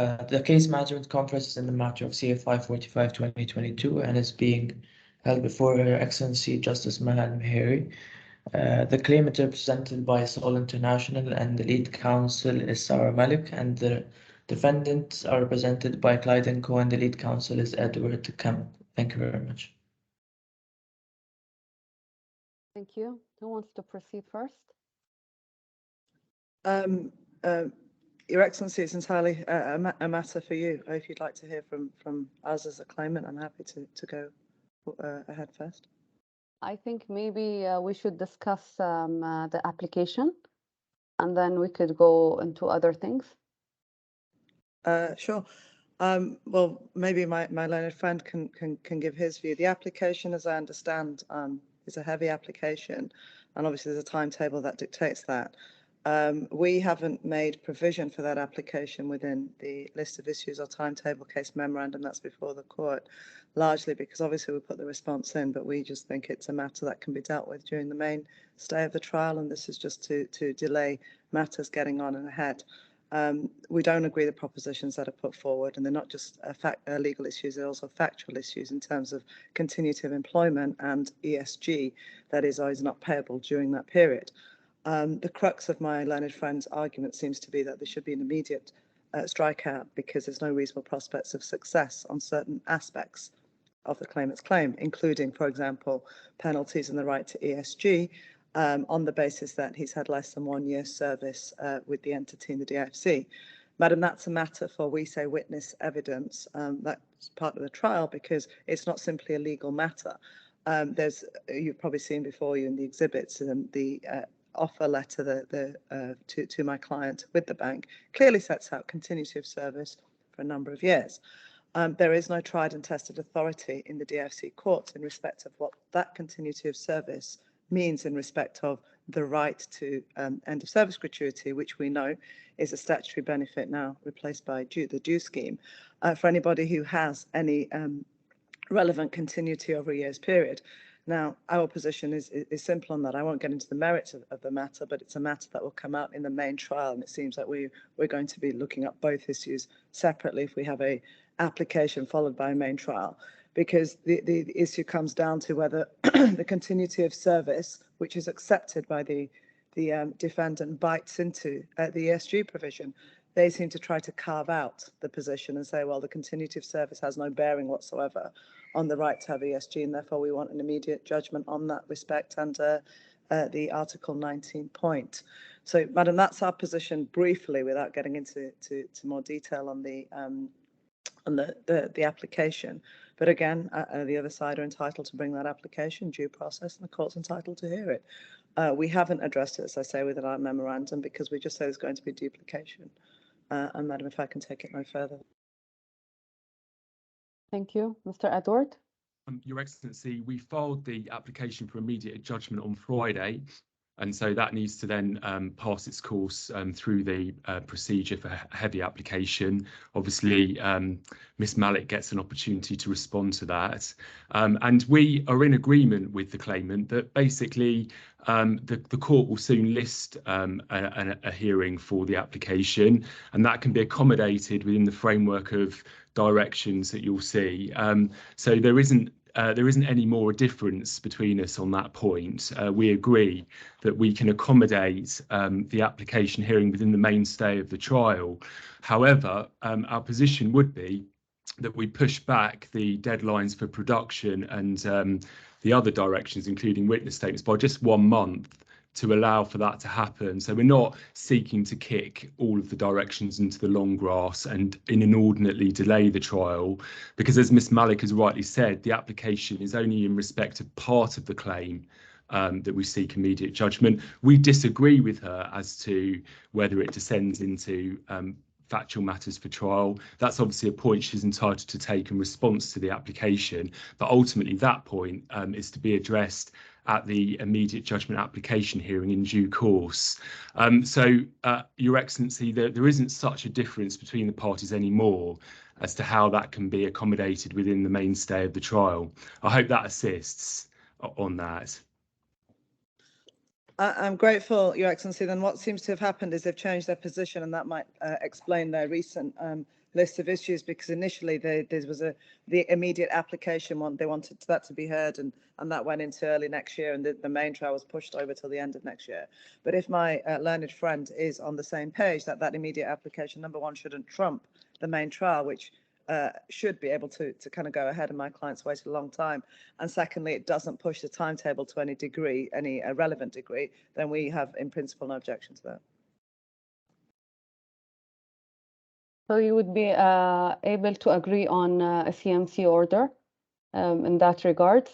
The case management conference is in the matter of CFI 45/2022 and is being held before Her Excellency Justice Maha and Mheiri. The claimant is represented by Sol International and the lead counsel is Sarah Malik, and the defendants are represented by Clyde & Co and the lead counsel is Edward Kemp. Thank you very much. Thank you. Who wants to proceed first? Your Excellency, it's entirely a matter for you. If you'd like to hear from us as a claimant, I'm happy to go ahead first. I think maybe we should discuss the application, and then we could go into other things. Sure. Well, maybe my learned friend can give his view. The application, as I understand, is a heavy application, and obviously there's a timetable that dictates that. We haven't made provision for that application within the list of issues or timetable case memorandum that's before the court, largely because obviously we put the response in, but we just think it's a matter that can be dealt with during the main stay of the trial, and this is just to delay matters getting on and ahead. We don't agree with the propositions that are put forward, and they're not just legal issues, they're also factual issues in terms of continuity of employment and ESG that is always not payable during that period. The crux of my learned friend's argument seems to be that there should be an immediate strikeout because there's no reasonable prospects of success on certain aspects of the claimant's claim, including, for example, penalties and the right to ESG, on the basis that he's had less than 1 year's service with the entity in the DFC. Madam, that's a matter for, we say, witness evidence. That's part of the trial because it's not simply a legal matter. You've probably seen before you in the exhibits the offer letter to my client with the bank clearly sets out continuity of service for a number of years. There is no tried and tested authority in the DFC courts in respect of what that continuity of service means in respect of the right to end of service gratuity, which we know is a statutory benefit now replaced by the due scheme for anybody who has any relevant continuity over a year's period. Now, our position is simple on that. I won't get into the merits of the matter, but it's a matter that will come out in the main trial, and it seems that we're going to be looking at both issues separately if we have a application followed by a main trial, because the issue comes down to whether the continuity of service, which is accepted by the defendant, bites into the ESG provision. They seem to try to carve out the position and say, well, the continuity of service has no bearing whatsoever on the right to have ESG, and therefore we want an immediate judgment on that respect under the Article 19 point. So, Madam, that's our position briefly, without getting into more detail on the application. But again, the other side are entitled to bring that application, due process, and the court's entitled to hear it. We haven't addressed it, as I say, within our memorandum because we just say there's going to be duplication. And Madam, if I can take it no further. Thank you. Mr. Edward? Your Excellency, we filed the application for immediate judgment on Friday, and so that needs to then pass its course through the procedure for heavy application. Obviously, Ms Malik gets an opportunity to respond to that. And we are in agreement with the claimant that basically the court will soon list a hearing for the application, and that can be accommodated within the framework of directions that you'll see. So there isn't any more difference between us on that point. We agree that we can accommodate the application hearing within the mainstay of the trial. However, our position would be that we push back the deadlines for production and the other directions, including witness statements, by just 1 month to allow for that to happen. So we're not seeking to kick all of the directions into the long grass and inordinately delay the trial, because as Ms Malik has rightly said, the application is only in respect of part of the claim that we seek immediate judgment. We disagree with her as to whether it descends into factual matters for trial. That's obviously a point she's entitled to take in response to the application, but ultimately that point is to be addressed at the immediate judgment application hearing in due course. Your Excellency, there isn't such a difference between the parties anymore as to how that can be accommodated within the mainstay of the trial. I hope that assists on that. I'm grateful, Your Excellency. Then what seems to have happened is they've changed their position, and that might explain their recent list of issues, because initially there was the immediate application one. They wanted that to be heard, and that went into early next year, and the main trial was pushed over till the end of next year. But if my learned friend is on the same page that immediate application, number one, shouldn't trump the main trial, which should be able to kind of go ahead, and my client's waited a long time. And secondly, it doesn't push the timetable to any degree, any relevant degree, then we have in principle no objection to that. So you would be able to agree on a CMC order in that regard?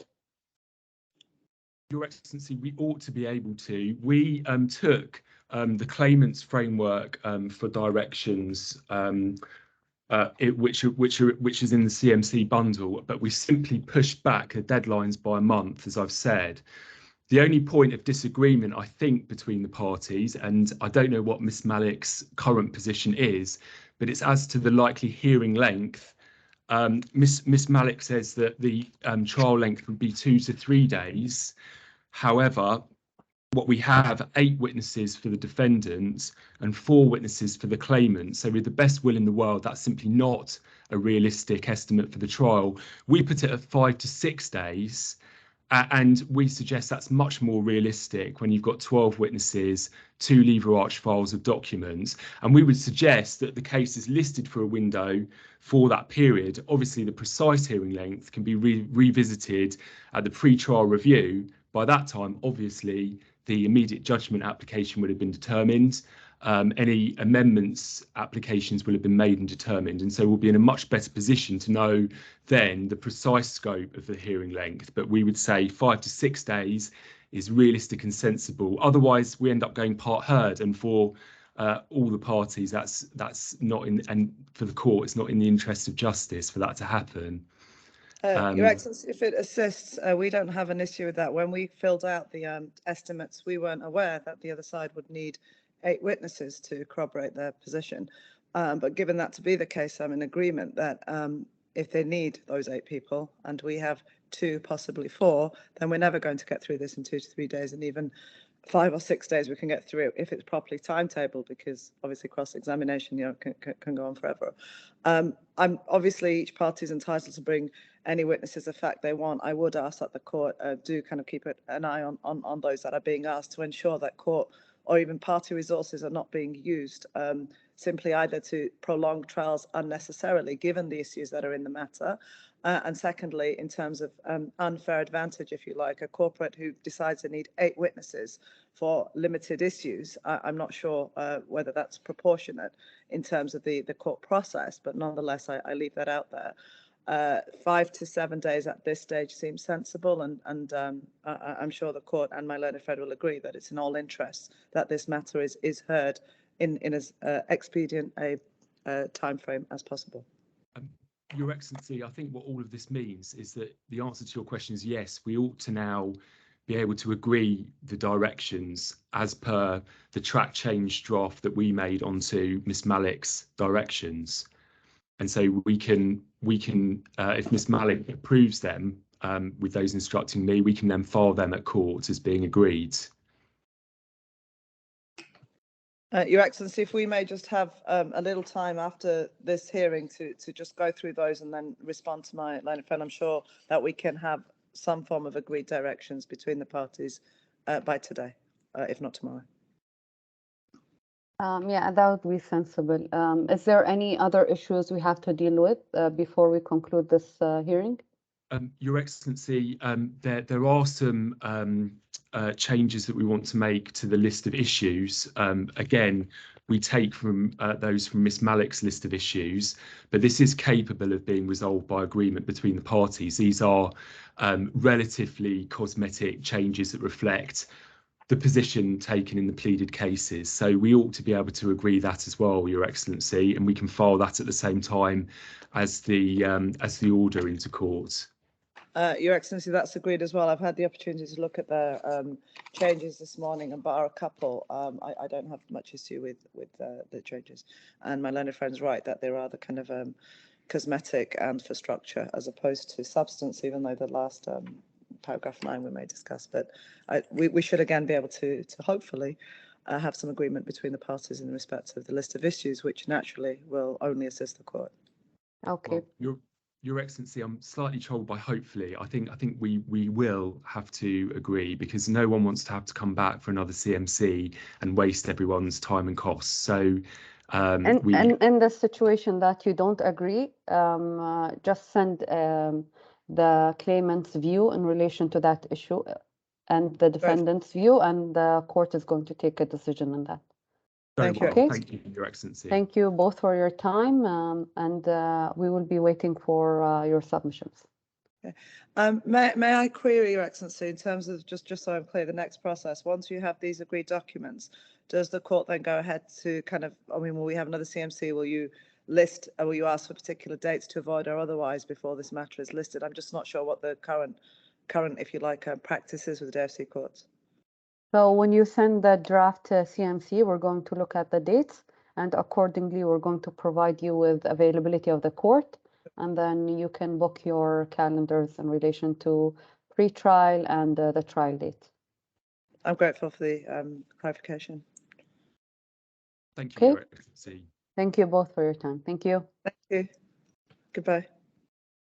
Your Excellency, we ought to be able to. We took the claimant's framework for directions, which is in the CMC bundle, but we simply pushed back the deadlines by a month, as I've said. The only point of disagreement, I think, between the parties, and I don't know what Ms Malik's current position is, but it's as to the likely hearing length. Ms Malik says that the trial length would be 2 to 3 days. However, what we have 8 witnesses for the defendants and 4 witnesses for the claimant. So with the best will in the world, that's simply not a realistic estimate for the trial. We put it at 5 to 6 days. And we suggest that's much more realistic when you've got 12 witnesses, 2 lever arch files of documents. And we would suggest that the case is listed for a window for that period. Obviously, the precise hearing length can be revisited at the pre-trial review. By that time, obviously, the immediate judgment application would have been determined. Any amendments applications will have been made and determined, and so we'll be in a much better position to know then the precise scope of the hearing length. But we would say 5 to 6 days is realistic and sensible. Otherwise, we end up going part heard, and for all the parties, that's not in, and for the court, it's not in the interest of justice for that to happen. Your Excellency, if it assists, we don't have an issue with that. When we filled out the estimates, we weren't aware that the other side would need 8 witnesses to corroborate their position. But given that to be the case, I'm in agreement that if they need those 8 people, and we have 2, possibly 4, then we're never going to get through this in 2 to 3 days, and even 5 or 6 days we can get through it if it's properly timetabled, because obviously cross-examination, can go on forever. I'm obviously, each party is entitled to bring any witnesses of fact they want. I would ask that the court do kind of keep an eye on those that are being asked, to ensure that court or even party resources are not being used simply either to prolong trials unnecessarily, given the issues that are in the matter, and secondly, in terms of unfair advantage, if you like, a corporate who decides they need 8 witnesses for limited issues. I'm not sure whether that's proportionate in terms of the court process, but nonetheless, I leave that out there. 5 to 7 days at this stage seems sensible, and I'm sure the court and my learned friend will agree that it's in all interests that this matter is heard in as expedient a time frame as possible. Your Excellency, I think what all of this means is that the answer to your question is yes, we ought to now be able to agree the directions as per the track change draft that we made onto Ms Malik's directions. And so we can if Ms Malik approves them with those instructing me, we can then file them at court as being agreed. Your Excellency, if we may just have a little time after this hearing to just go through those and then respond to my learned friend, I'm sure that we can have some form of agreed directions between the parties by today, if not tomorrow. Yeah, that would be sensible. Is there any other issues we have to deal with before we conclude this hearing? Your Excellency, there are some changes that we want to make to the list of issues. Again, we take from those from Ms Malik's list of issues, but this is capable of being resolved by agreement between the parties. These are relatively cosmetic changes that reflect the position taken in the pleaded cases. So we ought to be able to agree that as well, Your Excellency, and we can file that at the same time as the order into court. Your Excellency, that's agreed as well. I've had the opportunity to look at the changes this morning, and bar a couple, I don't have much issue with the changes. And my learned friend's right that there are the kind of cosmetic and for structure as opposed to substance, even though the last paragraph 9 we may discuss. But we should again be able to hopefully have some agreement between the parties in respect of the list of issues, which naturally will only assist the court. Okay. Well, Your Excellency, I'm slightly troubled by hopefully. I think we will have to agree, because no one wants to have to come back for another CMC and waste everyone's time and costs. So And in the situation that you don't agree, just send the claimant's view in relation to that issue and the defendant's view, and the court is going to take a decision on that. Thank you. Okay. Thank you, Your Excellency. Thank you both for your time, and we will be waiting for your submissions. Okay. May I query, Your Excellency, in terms of just so I'm clear, the next process, once you have these agreed documents, does the court then go ahead to kind of, I mean, will we have another CMC? Will you list, or will you ask for particular dates to avoid or otherwise before this matter is listed? I'm just not sure what the current, if you like, practice is with the DFC courts. So when you send the draft CMC, we're going to look at the dates, and accordingly, we're going to provide you with availability of the court, and then you can book your calendars in relation to pre-trial and the trial date. I'm grateful for the clarification. Thank you, Okay. Your Excellency. Thank you both for your time. Thank you. Thank you. Goodbye.